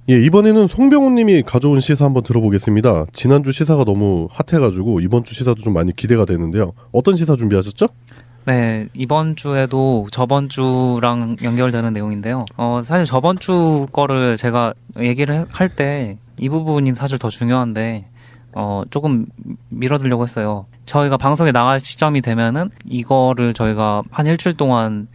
예, 이번에는 송병훈님이 가져온 시사 한번 들어보겠습니다. 지난주 시사가 너무 핫해가지고 이번 주 시사도 좀 많이 기대가 되는데요. 어떤 시사 준비하셨죠? 네, 이번 주에도 저번 주랑 연결되는 내용인데요. 사실 저번 주 거를 제가 얘기를 할 때 이 부분이 사실 더 중요한데, 조금 밀어두려고 했어요. 저희가 방송에 나갈 시점이 되면은 이거를 저희가 한 일주일 동안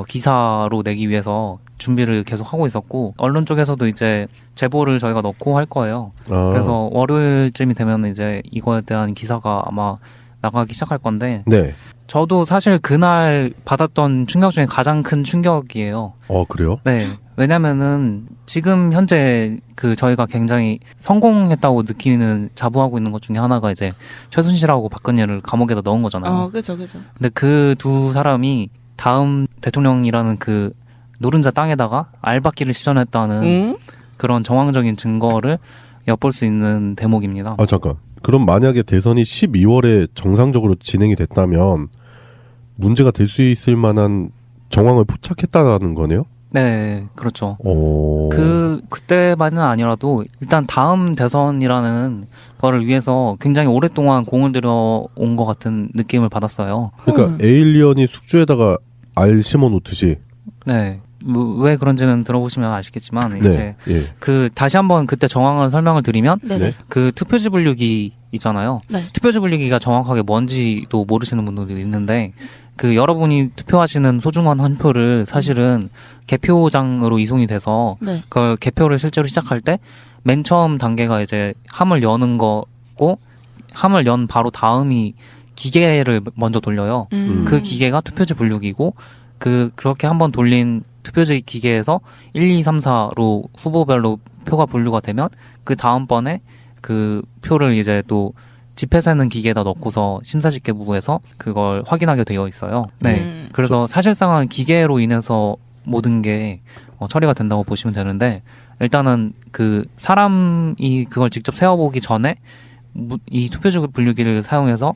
기사로 내기 위해서 준비를 계속 하고 있었고, 언론 쪽에서도 이제 제보를 저희가 넣고 할 거예요. 그래서 월요일쯤이 되면 이제 이거에 대한 기사가 아마 나가기 시작할 건데, 네. 저도 사실 그날 받았던 충격 중에 가장 큰 충격이에요. 그래요? 네. 왜냐면은 지금 현재 저희가 굉장히 성공했다고 느끼는 자부하고 있는 것 중에 하나가 이제 최순실하고 박근혜를 감옥에다 넣은 거잖아요. 그죠. 근데 그 두 사람이 다음 대통령이라는 그 노른자 땅에다가 알박기를 시전했다는 그런 정황적인 증거를 엿볼 수 있는 대목입니다. 잠깐. 그럼 만약에 대선이 12월에 정상적으로 진행이 됐다면 문제가 될 수 있을 만한 정황을 포착했다라는 거네요? 네, 그렇죠. 오. 그때만은 아니라도 일단 다음 대선이라는 거를 위해서 굉장히 오랫동안 공을 들여온 것 같은 느낌을 받았어요. 그러니까 에일리언이 숙주에다가 알 심어 놓듯이. 네. 왜 그런지는 들어보시면 아시겠지만, 네. 이제 다시 한번 그때 정황을 설명을 드리면, 네네. 그 투표지 분류기 있잖아요. 네. 투표지 분류기가 정확하게 뭔지도 모르시는 분들이 있는데, 여러분이 투표하시는 소중한 한 표를 사실은 개표장으로 이송이 돼서, 네. 그걸 개표를 실제로 시작할 때, 맨 처음 단계가 이제 함을 여는 거고, 함을 연 바로 다음이 기계를 먼저 돌려요. 그 기계가 투표지 분류기고, 그렇게 한번 돌린 투표지 기계에서 1, 2, 3, 4로 후보별로 표가 분류가 되면 그 다음번에 그 표를 이제 또 지폐 세는 기계에다 넣고서 심사집계부에서 그걸 확인하게 되어 있어요. 네. 그래서 사실상은 기계로 인해서 모든 게 처리가 된다고 보시면 되는데, 일단은 사람이 그걸 직접 세어보기 전에 이 투표지 분류기를 사용해서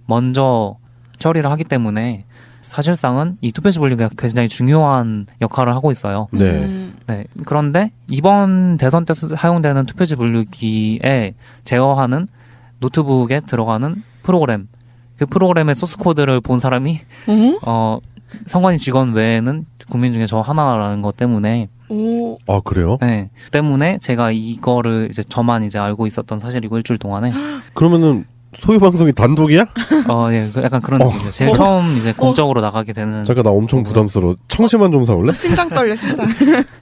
먼저 처리를 하기 때문에 사실상은 이 투표지 분류기가 굉장히 중요한 역할을 하고 있어요. 네. 네. 그런데 이번 대선 때 사용되는 투표지 분류기에 제어하는 노트북에 들어가는 프로그램, 그 프로그램의 소스 코드를 본 사람이 선관위 직원 외에는 국민 중에 저 하나라는 것 때문에. 그래요? 네. 때문에 제가 이거를 이제 저만 이제 알고 있었던 사실이고, 일주일 동안에. 그러면은 소유 방송이 단독이야? 예, 약간 그런 느낌이죠. 제일 처음 이제 공적으로 나가게 되는. 잠깐, 나 엄청 부담스러워. 청심환 좀 사올래? 심장 떨려, 심장.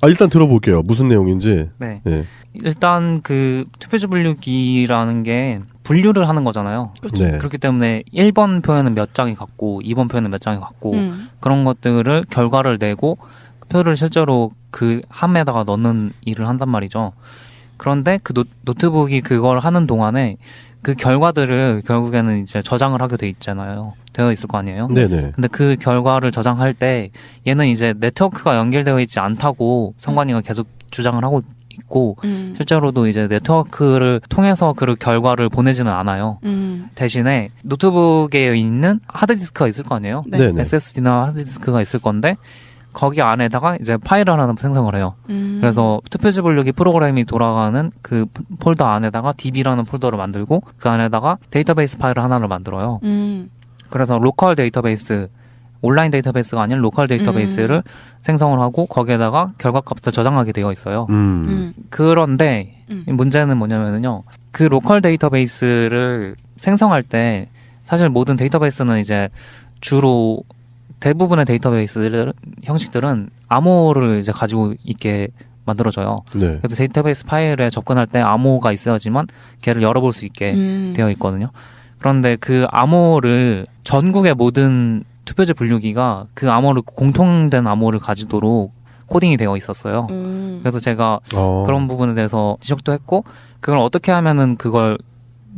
일단 들어볼게요. 무슨 내용인지. 네. 네. 일단 투표지 분류기라는 게 분류를 하는 거잖아요. 네. 그렇기 때문에 1번 표에는 몇 장이 같고 2번 표에는 몇 장이 같고 그런 것들을 결과를 내고 표를 실제로 그 함에다가 넣는 일을 한단 말이죠. 그런데 그 노트북이 그걸 하는 동안에 그 결과들을 결국에는 이제 저장을 하게 돼 있잖아요. 되어 있을 거 아니에요. 네네. 근데 그 결과를 저장할 때 얘는 이제 네트워크가 연결되어 있지 않다고 선관위가 계속 주장을 하고 있고, 실제로도 이제 네트워크를 통해서 그 결과를 보내지는 않아요. 대신에 노트북에 있는 하드디스크가 있을 거 아니에요. 네. SSD나 하드디스크가 있을 건데 거기 안에다가 이제 파일을 하나 생성을 해요. 그래서 투표지 분류기 프로그램이 돌아가는 그 폴더 안에다가 DB라는 폴더를 만들고 그 안에다가 데이터베이스 파일을 하나를 만들어요. 그래서 로컬 데이터베이스, 온라인 데이터베이스가 아닌 로컬 데이터베이스를 생성을 하고 거기에다가 결과값을 저장하게 되어 있어요. 그런데 문제는 뭐냐면요, 그 로컬 데이터베이스를 생성할 때 사실 모든 데이터베이스는 이제 주로 대부분의 데이터베이스 형식들은 암호를 이제 가지고 있게 만들어져요. 네. 그래서 데이터베이스 파일에 접근할 때 암호가 있어야지만 걔를 열어볼 수 있게 되어 있거든요. 그런데 그 암호를 전국의 모든 투표지 분류기가 그 암호를 공통된 암호를 가지도록 코딩이 되어 있었어요. 그래서 제가 그런 부분에 대해서 지적도 했고, 그걸 어떻게 하면은 그걸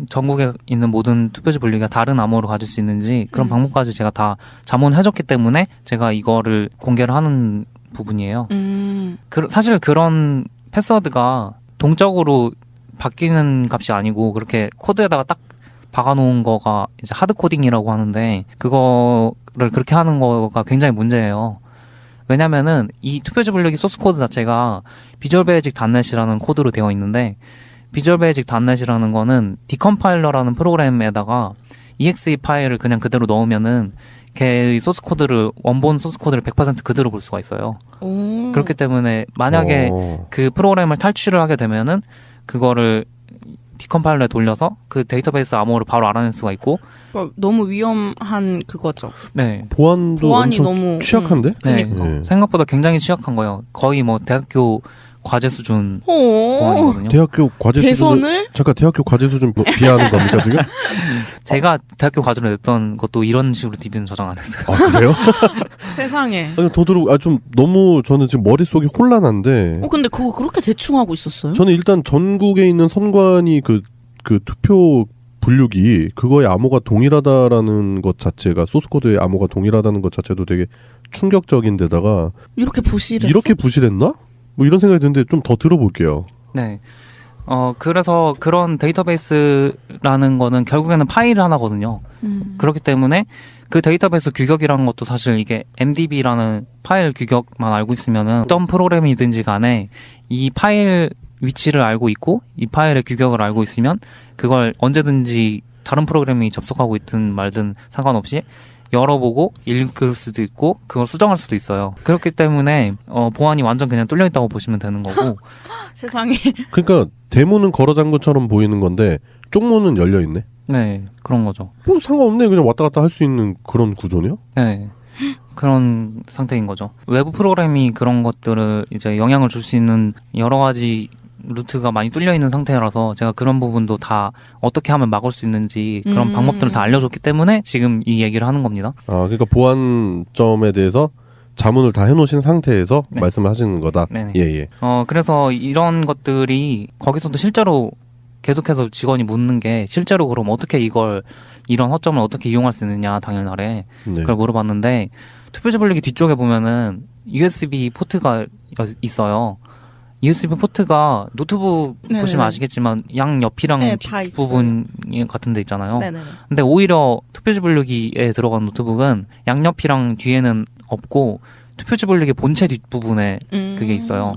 전국에 있는 모든 투표지 분류기가 다른 암호를 가질 수 있는지 그런 방법까지 제가 다 자문해줬기 때문에 제가 이거를 공개를 하는 부분이에요. 사실 그런 패스워드가 동적으로 바뀌는 값이 아니고 그렇게 코드에다가 딱 박아놓은 거가 이제 하드 코딩이라고 하는데, 그거를 그렇게 하는 거가 굉장히 문제예요. 왜냐면은 이 투표지 분류기 소스 코드 자체가 비주얼 베이직 닷넷이라는 코드로 되어 있는데 비주얼 베이직 닷넷이라는 거는 디컴파일러라는 프로그램에다가 exe 파일을 그냥 그대로 넣으면은 걔의 소스 코드를 원본 소스 코드를 100% 그대로 볼 수가 있어요. 오. 그렇기 때문에 만약에 그 프로그램을 탈취를 하게 되면은 그거를 디컴파일러에 돌려서 그 데이터베이스 암호를 바로 알아낼 수가 있고 그러니까 너무 위험한 그거죠. 네. 보안도 보안이 엄청 너무 취약한데? 네. 그러니까. 네. 생각보다 굉장히 취약한 거예요. 거의 뭐 대학교 과제 수준 오. 보안이거든요. 대학교 과제 수준 대선을 잠깐 대학교 과제 수준 비하하는 겁니까 지금? 제가 대학교 과제로 냈던 것도 이런 식으로 DB는 저장 안 했어요. 아 그래요? 세상에. 아니 더더욱 좀 너무 저는 지금 머릿속이 혼란한데 근데 그거 그렇게 대충 하고 있었어요? 저는 일단 전국에 있는 선관위 그 투표 분류기 그거의 암호가 동일하다라는 것 자체가 소스코드의 암호가 동일하다는 것 자체도 되게 충격적인데다가 이렇게 부실했어? 이렇게 부실했나? 뭐 이런 생각이 드는데 좀 더 들어볼게요. 네. 그래서 그런 데이터베이스라는 거는 결국에는 파일 하나거든요. 그렇기 때문에 그 데이터베이스 규격이라는 것도 사실 이게 MDB라는 파일 규격만 알고 있으면은 어떤 프로그램이든지 간에 이 파일 위치를 알고 있고 이 파일의 규격을 알고 있으면 그걸 언제든지 다른 프로그램이 접속하고 있든 말든 상관없이 열어보고 읽을 수도 있고 그걸 수정할 수도 있어요. 그렇기 때문에 보안이 완전 그냥 뚫려 있다고 보시면 되는 거고. 세상에. 그러니까 대문은 걸어 잠근처럼 보이는 건데 쪽문은 열려 있네. 네, 그런 거죠. 뭐 상관없네. 그냥 왔다 갔다 할 수 있는 그런 구조네요. 네. 그런 상태인 거죠. 외부 프로그램이 그런 것들을 이제 영향을 줄 수 있는 여러 가지 루트가 많이 뚫려 있는 상태라서 제가 그런 부분도 다 어떻게 하면 막을 수 있는지 그런 방법들을 다 알려줬기 때문에 지금 이 얘기를 하는 겁니다. 아, 그러니까 보안점에 대해서 자문을 다 해놓으신 상태에서 네. 말씀을 하시는 거다. 네네. 예. 그래서 이런 것들이 거기서도 실제로 계속해서 직원이 묻는 게 실제로 그럼 어떻게 이런 허점을 어떻게 이용할 수 있느냐 당일날에 네. 그걸 물어봤는데 투표지 분류기 뒤쪽에 보면은 USB 포트가 있어요. USB 포트가 노트북 네네. 보시면 아시겠지만 양 옆이랑 네, 다 뒷부분 같은 데 있잖아요. 네네. 근데 오히려 투표지 분류기에 들어간 노트북은 양옆이랑 뒤에는 없고 투표지 분류기 본체 뒷부분에 그게 있어요.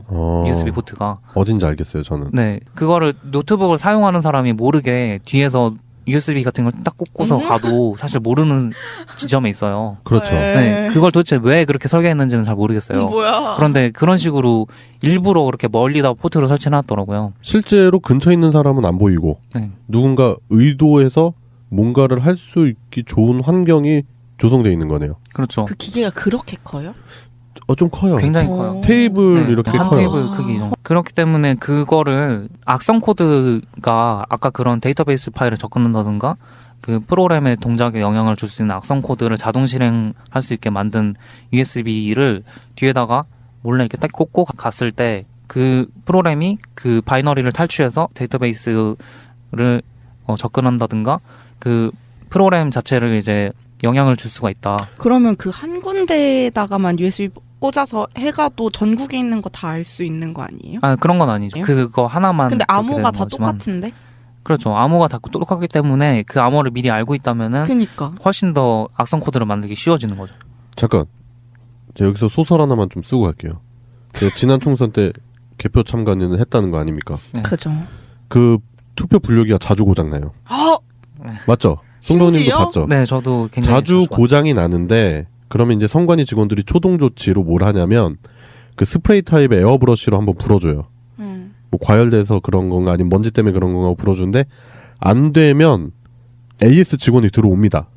USB 포트가. 어딘지 알겠어요, 저는. 네. 그거를 노트북을 사용하는 사람이 모르게 뒤에서 USB 같은 걸 딱 꽂고서 가도 사실 모르는 지점에 있어요. 그렇죠. 네. 그걸 도대체 왜 그렇게 설계했는지는 잘 모르겠어요. 뭐야? 그런데 그런 식으로 일부러 그렇게 멀리다 포트를 설치해놨더라고요. 실제로 근처에 있는 사람은 안 보이고 네. 누군가 의도해서 뭔가를 할 수 있기 좋은 환경이 조성되어 있는 거네요. 그렇죠. 그 기계가 그렇게 커요? 좀 커요. 굉장히 어. 커요. 테이블 네, 이렇게 한 커요. 테이블 크기 정도. 그렇기 때문에 그거를 악성 코드가 아까 그런 데이터베이스 파일을 접근한다든가 그 프로그램의 동작에 영향을 줄 수 있는 악성 코드를 자동 실행할 수 있게 만든 USB를 뒤에다가 몰래 이렇게 딱 꽂고 갔을 때 그 프로그램이 그 바이너리를 탈취해서 데이터베이스를 접근한다든가 그 프로그램 자체를 이제 영향을 줄 수가 있다. 그러면 그 한 군데에다가만 USB 꽂아서 해가도 전국에 있는 거 다 알 수 있는 거 아니에요? 아, 그런 건 아니죠. 그거 하나만. 근데 그렇게 암호가 되는 다 거지만. 똑같은데? 그렇죠. 암호가 다 똑같기 때문에 그 암호를 미리 알고 있다면은 그니까. 훨씬 더 악성 코드를 만들기 쉬워지는 거죠. 잠깐. 제가 여기서 소설 하나만 좀 쓰고 갈게요. 제가 지난 총선 때 개표 참관을 했다는 거 아닙니까? 네. 그죠. 그 투표 분류기가 자주 고장나요. 맞죠? 송동님도 심지어? 봤죠? 네, 저도 굉장히 자주 좋아요. 고장이 나는데 그러면 이제 선관위 직원들이 초동 조치로 뭘 하냐면 그 스프레이 타입의 에어브러쉬로 한번 불어줘요. 뭐 과열돼서 그런 건가 아니면 먼지 때문에 그런 건가 불어주는데 안 되면 AS 직원이 들어옵니다.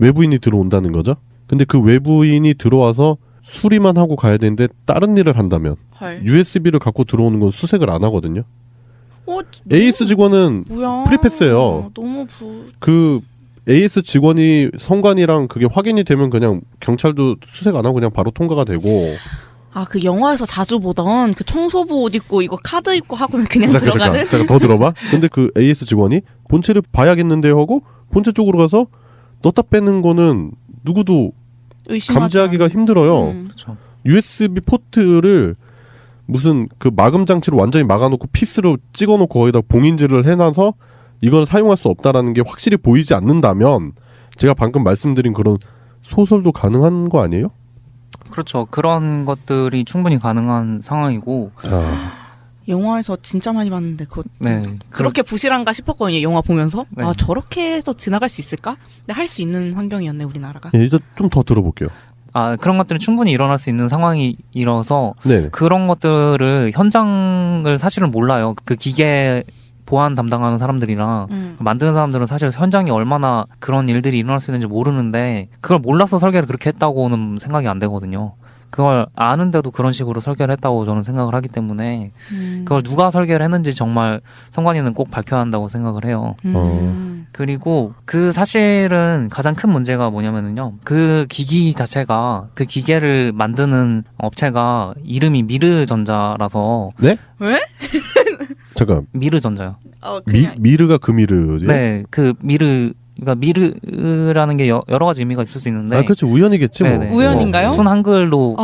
외부인이 들어온다는 거죠. 근데 그 외부인이 들어와서 수리만 하고 가야 되는데 다른 일을 한다면 헐. USB를 갖고 들어오는 건 수색을 안 하거든요. AS 너무- 직원은 뭐야? 프리패스예요. 너무 그 AS 직원이 선관이랑 그게 확인이 되면 그냥 경찰도 수색 안 하고 그냥 바로 통과가 되고. 그 영화에서 자주 보던 그 청소부 옷 입고 이거 카드 입고 하고 그냥 들어가는? 잠깐 더 들어봐. 근데 그 AS 직원이 본체를 봐야겠는데 하고 본체 쪽으로 가서 넣다 빼는 거는 누구도 의심하지 감지하기가 않는. 힘들어요. 그렇죠. USB 포트를 무슨 그 마금 장치로 완전히 막아놓고 피스로 찍어놓고 거기다 봉인질을 해놔서 이걸 사용할 수 없다라는 게 확실히 보이지 않는다면 제가 방금 말씀드린 그런 소설도 가능한 거 아니에요? 그렇죠. 그런 것들이 충분히 가능한 상황이고. 영화에서 진짜 많이 봤는데 네. 그렇게 부실한가 싶었거든요. 영화 보면서. 네. 아, 저렇게 해서 지나갈 수 있을까? 근데 할 수 있는 환경이었네, 우리나라가. 예, 이제 좀 더 들어볼게요. 그런 것들이 충분히 일어날 수 있는 상황이라서 네. 그런 것들을 현장을 사실은 몰라요. 그 기계 보안 담당하는 사람들이랑 만드는 사람들은 사실 현장이 얼마나 그런 일들이 일어날 수 있는지 모르는데 그걸 몰라서 설계를 그렇게 했다고는 생각이 안 되거든요. 그걸 아는데도 그런 식으로 설계를 했다고 저는 생각을 하기 때문에 그걸 누가 설계를 했는지 정말 선관위는 꼭 밝혀야 한다고 생각을 해요. 그리고 그 사실은 가장 큰 문제가 뭐냐면은요. 그 기기 자체가 그 기계를 만드는 업체가 이름이 미르전자라서. 네? 왜? 잠깐. 미르전자요. 미르가 그 미르지? 네, 그 그러니까 미르라는 게 여러 가지 의미가 있을 수 있는데. 그렇지 우연이겠지 뭐. 네네. 우연인가요? 순 한글로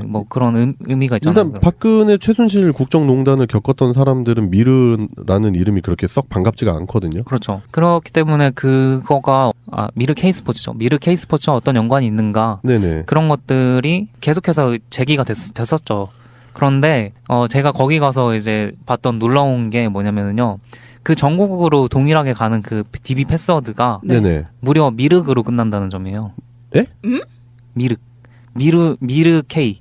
뭐 그런 의미가 있잖아요. 일단 박근혜 최순실 국정농단을 겪었던 사람들은 미르라는 이름이 그렇게 썩 반갑지가 않거든요. 그렇죠. 그렇기 때문에 그거가 미르 K스포츠죠. 미르 K스포츠와 어떤 연관이 있는가. 네네. 그런 것들이 계속해서 제기가 됐었죠. 그런데 제가 거기 가서 이제 봤던 놀라운 게 뭐냐면은요. 그 전국으로 동일하게 가는 그 DB 패스워드가 네네. 무려 미륵으로 끝난다는 점이에요. 에? 미르 K.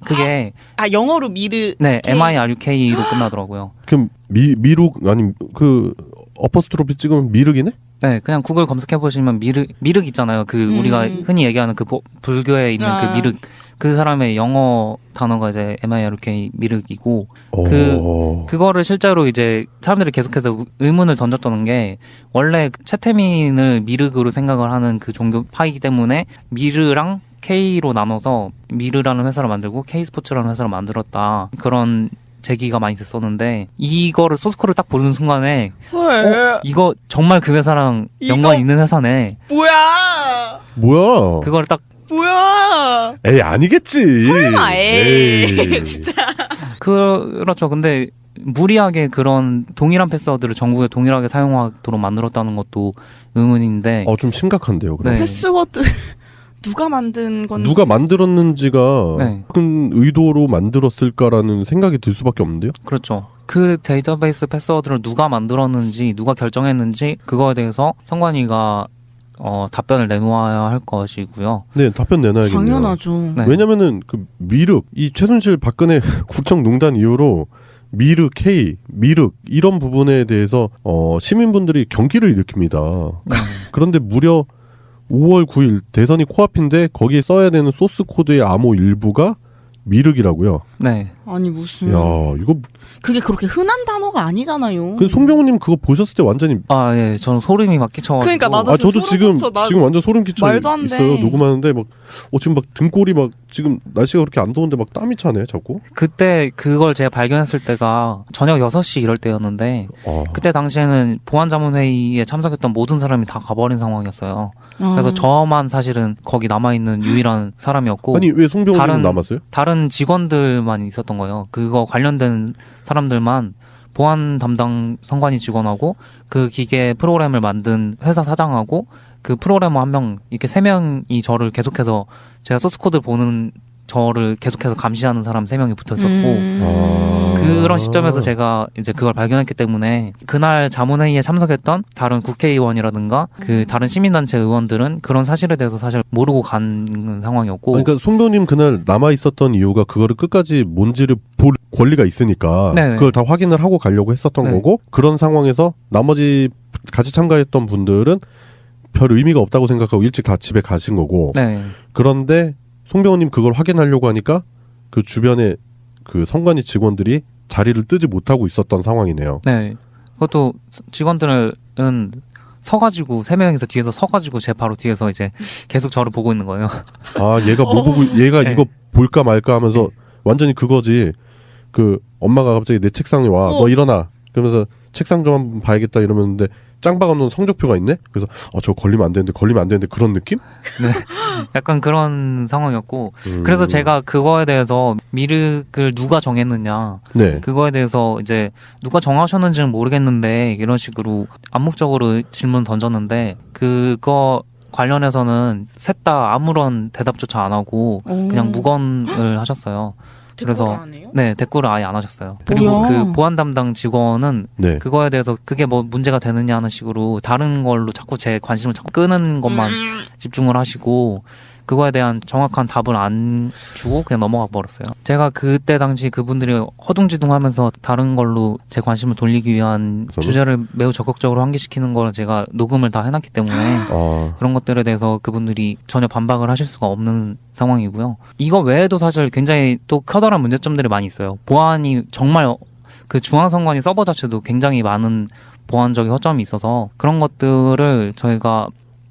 그게 영어로 미르. 네, K. MIRUK로 끝나더라고요. 그럼 미룩 아니 그 어퍼스트로피 찍으면 미륵이네? 네, 그냥 구글 검색해 보시면 미륵 있잖아요. 그 우리가 흔히 얘기하는 그 불교에 있는 그 미륵. 그 사람의 영어 단어가 이제 MIRUK 미륵이고 그거를 실제로 이제 사람들이 계속해서 의문을 던졌던 게 원래 채태민을 미륵으로 생각을 하는 그 종교파이기 때문에 미르랑 K로 나눠서 미르라는 회사를 만들고 K스포츠라는 회사를 만들었다. 그런 제기가 많이 됐었는데 이거를 소스코드를 딱 보는 순간에 이거 정말 그 회사랑 연관이 있는 회사네. 뭐야? 그걸 딱 뭐야? 에이 아니겠지. 설마 에이. 진짜. 그렇죠. 근데 무리하게 그런 동일한 패스워드를 전국에 동일하게 사용하도록 만들었다는 것도 의문인데. 좀 심각한데요. 그럼. 네. 패스워드 누가 만든 건지. 누가 만들었는지가 네. 큰 의도로 만들었을까라는 생각이 들 수밖에 없는데요. 그렇죠. 그 데이터베이스 패스워드를 누가 만들었는지 누가 결정했는지 그거에 대해서 선관위가 답변을 내놓아야 할 것이고요. 네, 답변 내놔야겠네요. 당연하죠. 네. 왜냐면은 그 미륵, 이 최순실 박근혜 국정농단 이후로 미르 K, 미륵 이런 부분에 대해서 시민분들이 경기를 일으킵니다. 그런데 무려 5월 9일 대선이 코앞인데 거기에 써야 되는 소스 코드의 암호 일부가 미륵이라고요. 네. 아니 무슨. 야, 이거 그게 그렇게 흔한 단어가 아니잖아요. 그 송병호님 그거 보셨을 때 완전히 예, 저는 소름이 막 끼쳐가지고. 그러니까 나도 저도 지금 완전 소름 끼쳐 말도 안 있어요. 돼. 녹음하는데 막 지금 막 등골이 막 지금 날씨가 그렇게 안 더운데 막 땀이 차네 자꾸. 그때 그걸 제가 발견했을 때가 저녁 6시 이럴 때였는데 그때 당시에는 보안자문회의에 참석했던 모든 사람이 다 가버린 상황이었어요. 그래서 저만 사실은 거기 남아있는 유일한 사람이었고. 아니 왜 송병호님은 남았어요? 다른 직원들만 있었던 거예요. 그거 관련된 사람들만 보안 담당 선관위 직원하고 그 기계 프로그램을 만든 회사 사장하고 그 프로그래머 한 명, 이렇게 3명이 저를 계속해서 제가 소스코드를 보는 저를 계속해서 감시하는 사람 3명이 붙어 있었고 그런 시점에서 제가 이제 그걸 발견했기 때문에 그날 자문회의에 참석했던 다른 국회의원이라든가 그 다른 시민단체 의원들은 그런 사실에 대해서 사실 모르고 간 상황이었고. 그러니까 송병호님 그날 남아 있었던 이유가 그거를 끝까지 뭔지를 볼 권리가 있으니까 네네. 그걸 다 확인을 하고 가려고 했었던 네. 거고, 그런 상황에서 나머지 같이 참가했던 분들은 별 의미가 없다고 생각하고 일찍 다 집에 가신 거고. 네. 그런데 송병호님 그걸 확인하려고 하니까 그 주변에 그 선관위 직원들이 자리를 뜨지 못하고 있었던 상황이네요. 네. 그것도 직원들은 서가지고 3명이서 뒤에서 서가지고 제 바로 뒤에서 이제 계속 저를 보고 있는 거예요. 얘가 뭐 보고 얘가 네. 이거 볼까 말까 하면서 완전히 그거지. 그 엄마가 갑자기 내 책상에 와. 너 일어나. 그러면서 책상 좀 한번 봐야겠다 이러는데 짱박 없는 성적표가 있네? 그래서 저 걸리면 안 되는데 그런 느낌? 네. 약간 그런 상황이었고 그래서 제가 그거에 대해서 미륵을 누가 정했느냐 네. 그거에 대해서 이제 누가 정하셨는지는 모르겠는데 이런 식으로 암묵적으로 질문 던졌는데 그거 관련해서는 셋 다 아무런 대답조차 안 하고 그냥 무건을 하셨어요. 그래서 안 해요? 네, 댓글을 아예 안 하셨어요. 그리고 뭐야? 그 보안 담당 직원은 네. 그거에 대해서 그게 뭐 문제가 되느냐 하는 식으로 다른 걸로 자꾸 제 관심을 자꾸 끄는 것만 집중을 하시고 그거에 대한 정확한 답을 안 주고 그냥 넘어가 버렸어요. 제가 그때 당시 그분들이 허둥지둥하면서 다른 걸로 제 관심을 돌리기 위한 저는? 주제를 매우 적극적으로 환기시키는 걸 제가 녹음을 다 해놨기 때문에 아, 그런 것들에 대해서 그분들이 전혀 반박을 하실 수가 없는 상황이고요. 이거 외에도 사실 굉장히 또 커다란 문제점들이 많이 있어요. 보안이 정말 그 중앙선관위 서버 자체도 굉장히 많은 보안적인 허점이 있어서 그런 것들을 저희가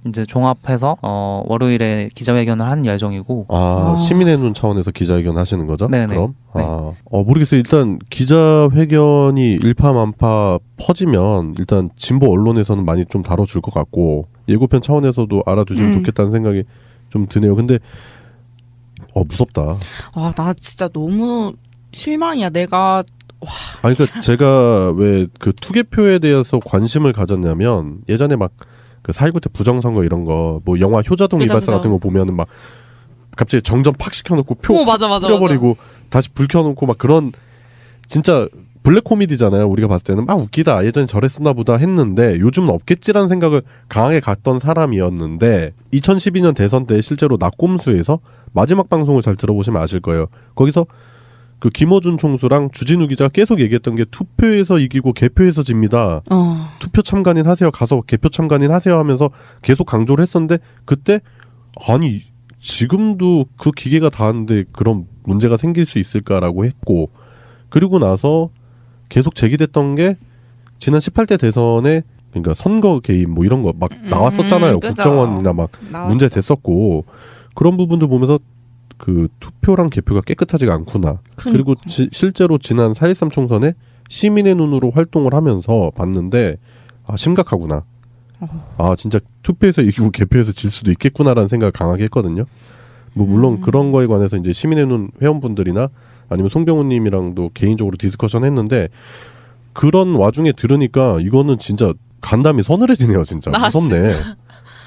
이제 종합해서 월요일에 기자회견을 한 예정이고. 시민의 눈 차원에서 기자회견 하시는 거죠? 네네. 그럼? 네. 모르겠어요. 일단 기자회견이 일파만파 퍼지면 일단 진보 언론에서는 많이 좀 다뤄줄 것 같고 예고편 차원에서도 알아두시면 좋겠다는 생각이 좀 드네요. 근데 무섭다. 나 진짜 너무 실망이야. 내가 그러니까 제가 왜 그 투개표에 대해서 관심을 가졌냐면 예전에 막 그 4.19 때 부정선거 이런 거 뭐 영화 효자동 그죠, 이발사 그죠. 같은 거 보면은 막 갑자기 정전 팍 시켜놓고 표 맞아. 뿌려버리고 다시 불 켜놓고 막 그런 진짜 블랙 코미디잖아요. 우리가 봤을 때는 막 웃기다 예전에 저랬었나 보다 했는데 요즘은 없겠지라는 생각을 강하게 갖던 사람이었는데 2012년 대선 때 실제로 낙곰수에서 마지막 방송을 잘 들어보시면 아실 거예요. 거기서 그 김어준 총수랑 주진우 기자가 계속 얘기했던 게 투표에서 이기고 개표에서 집니다. 투표 참관인 하세요. 가서 개표 참관인 하세요 하면서 계속 강조를 했었는데 그때 아니 지금도 그 기계가 닿았는데 그런 문제가 생길 수 있을까라고 했고 그리고 나서 계속 제기됐던 게 지난 18대 대선에 그러니까 선거 개입 뭐 이런 거 막 나왔었잖아요. 그죠. 국정원이나 막 문제 됐었고 그런 부분들 보면서 그 투표랑 개표가 깨끗하지가 않구나. 그리고 실제로 지난 4.13 총선에 시민의 눈으로 활동을 하면서 봤는데 심각하구나. 진짜 투표에서 이기고 개표에서 질 수도 있겠구나라는 생각을 강하게 했거든요. 뭐 물론 그런 거에 관해서 이제 시민의 눈 회원분들이나 아니면 송병훈님이랑도 개인적으로 디스커션 했는데 그런 와중에 들으니까 이거는 진짜 간담이 서늘해지네요. 진짜 무섭네. 진짜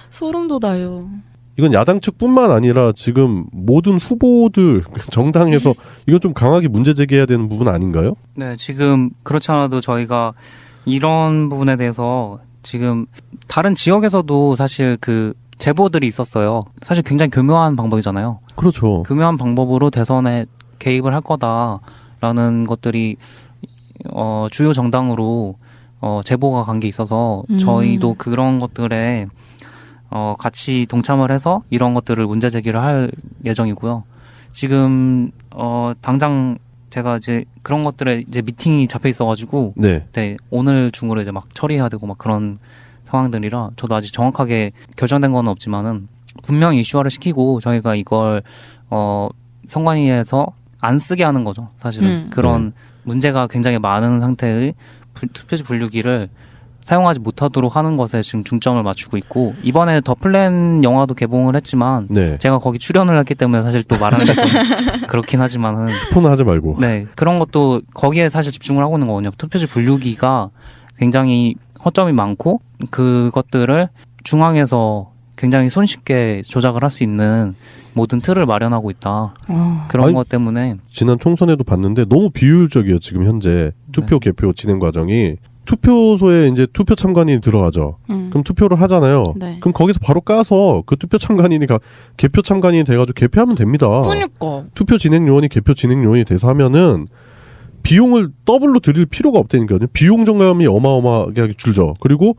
소름 돋아요. 이건 야당 측뿐만 아니라 지금 모든 후보들 정당에서 이건 좀 강하게 문제 제기해야 되는 부분 아닌가요? 네, 지금 그렇지 않아도 저희가 이런 부분에 대해서 지금 다른 지역에서도 사실 그 제보들이 있었어요. 사실 굉장히 교묘한 방법이잖아요. 그렇죠. 교묘한 방법으로 대선에 개입을 할 거다라는 것들이 주요 정당으로 제보가 간 게 있어서 저희도 그런 것들에 같이 동참을 해서 이런 것들을 문제 제기를 할 예정이고요. 지금 당장 제가 이제 그런 것들에 이제 미팅이 잡혀 있어가지고 네. 오늘 중으로 이제 막 처리해야 되고 막 그런 상황들이라 저도 아직 정확하게 결정된 건 없지만은 분명히 이슈화를 시키고 저희가 이걸 선관위에서 안 쓰게 하는 거죠. 사실은 그런 문제가 굉장히 많은 상태의 투표지 분류기를 사용하지 못하도록 하는 것에 지금 중점을 맞추고 있고 이번에 더 플랜 영화도 개봉을 했지만 제가 거기 출연을 했기 때문에 사실 또 말하는 게 좀 그렇긴 하지만은 스포는 하지 말고 그런 것도 거기에 사실 집중을 하고 있는 거거든요. 투표지 분류기가 굉장히 허점이 많고 그것들을 중앙에서 굉장히 손쉽게 조작을 할 수 있는 모든 틀을 마련하고 있다. 그런 것 때문에 지난 총선에도 봤는데 너무 비효율적이에요. 지금 현재 투표 개표 진행 과정이 투표소에 이제 투표 참관인이 들어가죠. 그럼 투표를 하잖아요. 그럼 거기서 바로 까서 그 투표 참관인이 개표 참관인이 돼가지고 개표하면 됩니다. 그러니까 투표 진행 요원이 개표 진행 요원이 돼서 하면은 비용을 더블로 들일 필요가 없다니까요. 비용 절감이 어마어마하게 줄죠. 그리고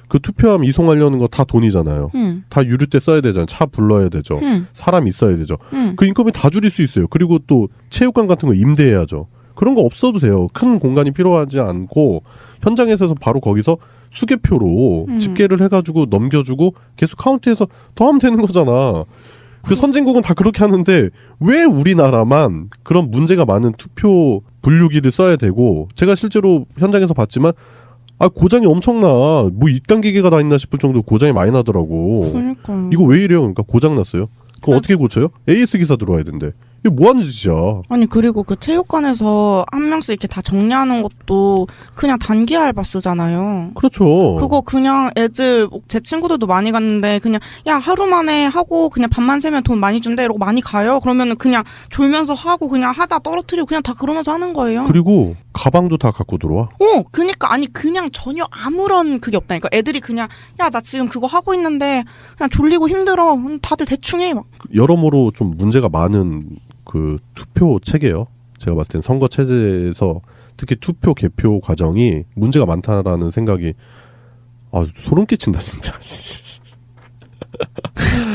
그 투표함 이송하려는 거 다 돈이잖아요. 다 유류 때 써야 되잖아요. 차 불러야 되죠. 사람 있어야 되죠. 그 인건비 다 줄일 수 있어요. 그리고 또 체육관 같은 거 임대해야죠. 그런 거 없어도 돼요. 큰 공간이 필요하지 않고 현장에서 바로 거기서 수개표로 집계를 해가지고 넘겨주고 계속 카운트해서 더 하면 되는 거잖아. 그 선진국은 다 그렇게 하는데 왜 우리나라만 그런 문제가 많은 투표 분류기를 써야 되고 제가 실제로 현장에서 봤지만 고장이 엄청나. 뭐 이딴 기계가 다 있나 싶을 정도로 고장이 많이 나더라고. 그러니까 이거 왜 이래요? 그러니까 고장 났어요. 그럼 어떻게 고쳐요? AS 기사 들어와야 된대. 이게 뭐 하는 짓이야. 아니 그리고 그 체육관에서 한 명씩 이렇게 다 정리하는 것도 그냥 단기 알바 쓰잖아요. 그렇죠. 그거 그냥 애들 제 친구들도 많이 갔는데 그냥 야 하루 만에 하고 그냥 밥만 세면 돈 많이 준대 이러고 많이 가요. 그러면은 그냥 졸면서 하고 그냥 하다 떨어뜨리고 그냥 다 그러면서 하는 거예요. 그리고 가방도 다 갖고 들어와. 그니까 아니 그냥 전혀 아무런 그게 없다니까. 애들이 그냥 야 나 지금 그거 하고 있는데 그냥 졸리고 힘들어. 다들 대충 해. 막. 여러모로 좀 문제가 많은 그 투표 체계요. 제가 봤을 땐 선거 체제에서 특히 투표 개표 과정이 문제가 많다라는 생각이 소름 끼친다 진짜.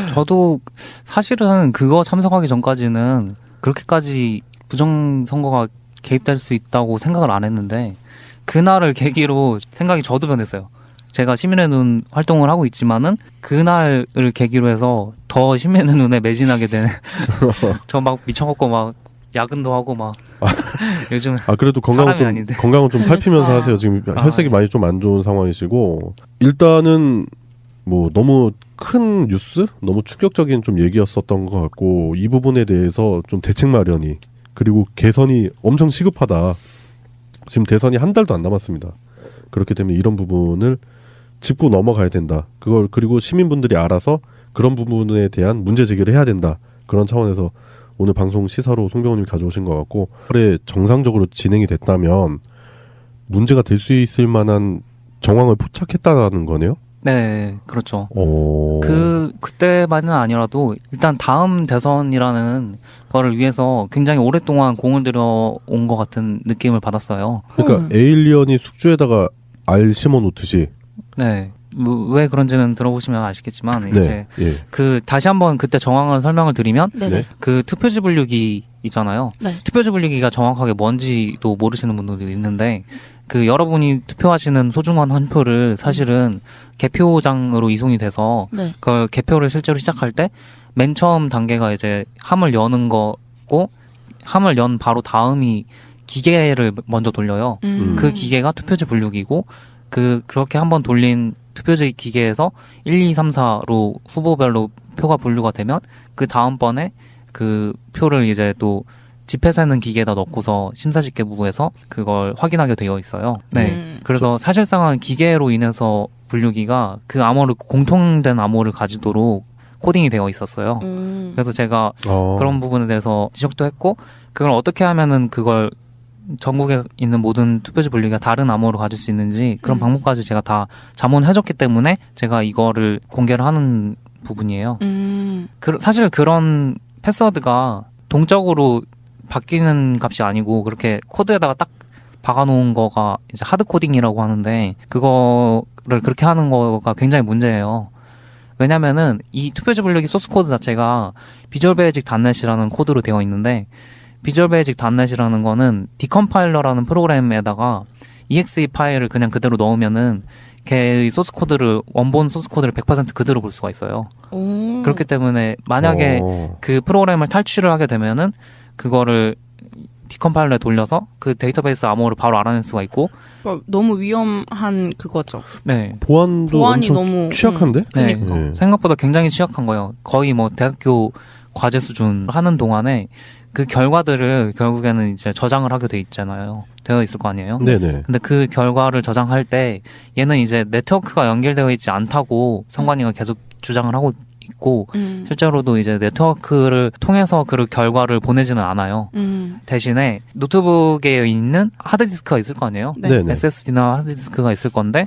저도 사실은 그거 참석하기 전까지는 그렇게까지 부정선거가 개입될 수 있다고 생각을 안 했는데 그날을 계기로 생각이 저도 변했어요. 제가 시민의 눈 활동을 하고 있지만은 그날을 계기로 해서 더 시민의 눈에 매진하게 되는 저 막 미쳐갖고 막 야근도 하고 막 요즘 그래도 건강은 좀 살피면서 하세요. 지금 혈색이 많이 좀 안 좋은 상황이시고 일단은 뭐 너무 큰 뉴스, 너무 충격적인 좀 얘기였었던 것 같고 이 부분에 대해서 좀 대책 마련이 그리고 개선이 엄청 시급하다. 지금 대선이 한 달도 안 남았습니다. 그렇기 때문에 이런 부분을 짚고 넘어가야 된다. 그걸 그리고 시민분들이 알아서 그런 부분에 대한 문제 제기를 해야 된다. 그런 차원에서 오늘 방송 시사로 송병호님이 가져오신 것 같고 그래 정상적으로 진행이 됐다면 문제가 될 수 있을 만한 정황을 포착했다라는 거네요. 네, 그렇죠. 그때만은 아니라도 일단 다음 대선이라는 거를 위해서 굉장히 오랫동안 공을 들여온 것 같은 느낌을 받았어요. 그러니까 에일리언이 숙주에다가 알 심어 놓듯이. 네. 왜 그런지는 들어보시면 아시겠지만 네, 이제 다시 한번 그때 정황을 설명을 드리면 네네. 그 투표지 분류기 있잖아요. 네. 투표지 분류기가 정확하게 뭔지도 모르시는 분들이 있는데 그 여러분이 투표하시는 소중한 한 표를 사실은 개표장으로 이송이 돼서 네. 그걸 개표를 실제로 시작할 때 맨 처음 단계가 이제 함을 여는 거고 함을 연 바로 다음이 기계를 먼저 돌려요. 그 기계가 투표지 분류기고 그렇게 한번 돌린 투표지 기계에서 1, 2, 3, 4로 후보별로 표가 분류가 되면 그 다음번에 그 표를 이제 또 지폐 세는 기계에다 넣고서 심사집계부에서 그걸 확인하게 되어 있어요. 네. 그래서 사실상은 기계로 인해서 분류기가 그 암호를 공통된 암호를 가지도록 코딩이 되어 있었어요. 그래서 제가 그런 부분에 대해서 지적도 했고 그걸 어떻게 하면은 그걸 전국에 있는 모든 투표지 분류기가 다른 암호를 가질 수 있는지 그런 방법까지 제가 다 자문해줬기 때문에 제가 이거를 공개를 하는 부분이에요. 사실 그런 패스워드가 동적으로 바뀌는 값이 아니고 그렇게 코드에다가 딱 박아놓은 거가 이제 하드 코딩이라고 하는데 그거를 그렇게 하는 거가 굉장히 문제예요. 왜냐면은 이 투표지 분류기 소스 코드 자체가 비주얼 베이직 닷넷이라는 코드로 되어 있는데 비주얼 베이직 닷넷이라는 거는 디컴파일러라는 프로그램에다가 exe 파일을 그냥 그대로 넣으면은 걔의 소스 코드를 원본 소스 코드를 100% 그대로 볼 수가 있어요. 그렇기 때문에 만약에 그 프로그램을 탈취를 하게 되면은 그거를 디컴파일러에 돌려서 그 데이터베이스 암호를 바로 알아낼 수가 있고 그러니까 너무 위험한 그거죠. 네. 보안이 엄청 너무 취약한데? 네. 그러니까. 생각보다 굉장히 취약한 거예요. 거의 뭐 대학교 과제 수준 하는 동안에 그 결과들을 결국에는 이제 저장을 하게 돼 있잖아요. 되어 있을 거 아니에요. 네네. 근데 그 결과를 저장할 때 얘는 이제 네트워크가 연결되어 있지 않다고 선관위가 계속 주장을 하고 있고 실제로도 이제 네트워크를 통해서 그 결과를 보내지는 않아요. 대신에 노트북에 있는 하드디스크가 있을 거 아니에요. 네. SSD나 하드디스크가 있을 건데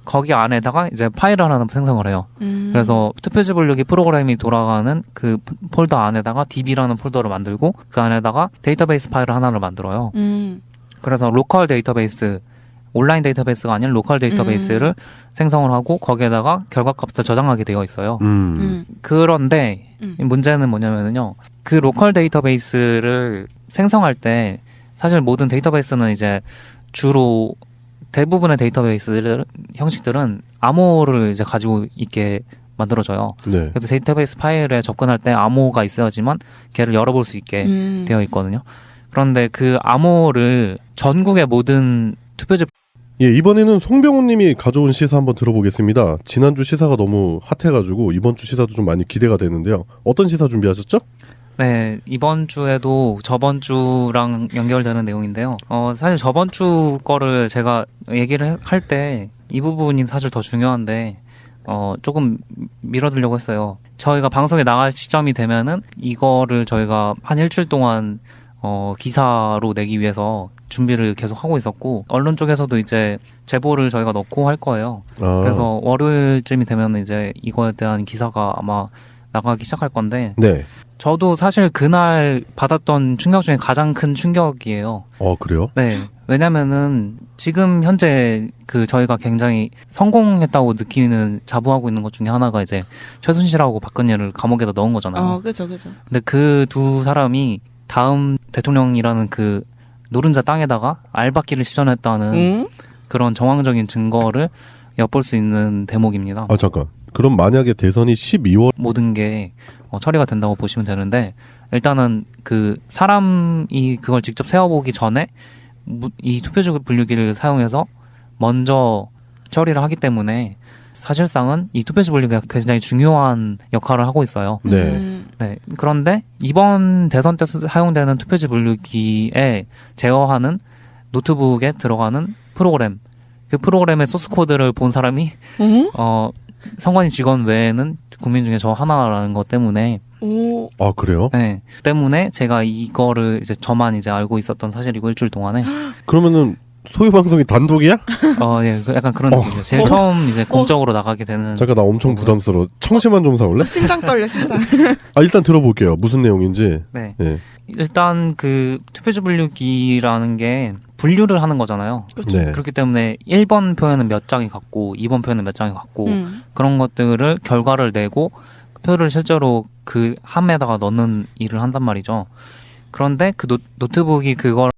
거기 안에다가 이제 파일을 하나 생성을 해요. 그래서 투표지 분류기 프로그램이 돌아가는 그 폴더 안에다가 DB라는 폴더를 만들고 그 안에다가 데이터베이스 파일을 하나를 만들어요. 그래서 로컬 데이터베이스, 온라인 데이터베이스가 아닌 로컬 데이터베이스를 생성을 하고 거기에다가 결과값을 저장하게 되어 있어요. 그런데 문제는 뭐냐면요. 그 로컬 데이터베이스를 생성할 때 사실 모든 데이터베이스는 이제 주로 대부분의 데이터베이스 형식들은 암호를 이제 가지고 있게 만들어져요. 네. 그래서 데이터베이스 파일에 접근할 때 암호가 있어야지만 걔를 열어볼 수 있게 되어 있거든요. 그런데 그 암호를 전국의 모든 투표지 이번에는 송병호님이 가져온 시사 한번 들어보겠습니다. 지난주 시사가 너무 핫해가지고 이번 주 시사도 좀 많이 기대가 되는데요. 어떤 시사 준비하셨죠? 네, 이번 주에도 저번 주랑 연결되는 내용인데요. 사실 저번 주 거를 제가 얘기를 할 때 이 부분이 사실 더 중요한데, 조금 밀어두려고 했어요. 저희가 방송에 나갈 시점이 되면은 이거를 저희가 한 일주일 동안 기사로 내기 위해서 준비를 계속 하고 있었고, 언론 쪽에서도 이제 제보를 저희가 넣고 할 거예요. 그래서 월요일쯤이 되면 이제 이거에 대한 기사가 아마 나가기 시작할 건데, 네. 저도 사실 그날 받았던 충격 중에 가장 큰 충격이에요. 그래요? 네. 왜냐면은 지금 현재 그 저희가 굉장히 성공했다고 느끼는 자부하고 있는 것 중에 하나가 이제 최순실하고 박근혜를 감옥에다 넣은 거잖아요. 그죠. 근데 그 두 사람이 다음 대통령이라는 그 노른자 땅에다가 알박기를 시전했다는 그런 정황적인 증거를 엿볼 수 있는 대목입니다. 잠깐. 그럼 만약에 대선이 12월 모든 게 처리가 된다고 보시면 되는데, 일단은 그 사람이 그걸 직접 세워보기 전에 이 투표지 분류기를 사용해서 먼저 처리를 하기 때문에 사실상은 이 투표지 분류기가 굉장히 중요한 역할을 하고 있어요. 네. 네. 그런데 이번 대선 때 사용되는 투표지 분류기에 제어하는 노트북에 들어가는 프로그램, 그 프로그램의 소스 코드를 본 사람이 선관위 직원 외에는 국민 중에 저 하나라는 것 때문에. 그래요? 네. 때문에 제가 이거를 이제 저만 이제 알고 있었던 사실이고, 일주일 동안에. 그러면은 소유 방송이 단독이야? 예, 약간 그런 느낌이죠. 제일 처음 이제 공적으로 나가게 되는. 잠깐 나 엄청 부담스러워. 청심환 좀 사올래? 심장 떨려, 심장. 일단 들어볼게요. 무슨 내용인지. 네. 네. 일단 그 투표지 분류기라는 게 분류를 하는 거잖아요. 네. 그렇기 때문에 1번 표에는 몇 장이 같고 2번 표에는 몇 장이 같고 그런 것들을 결과를 내고 표를 실제로 그 함에다가 넣는 일을 한단 말이죠. 그런데 그 노트북이 그걸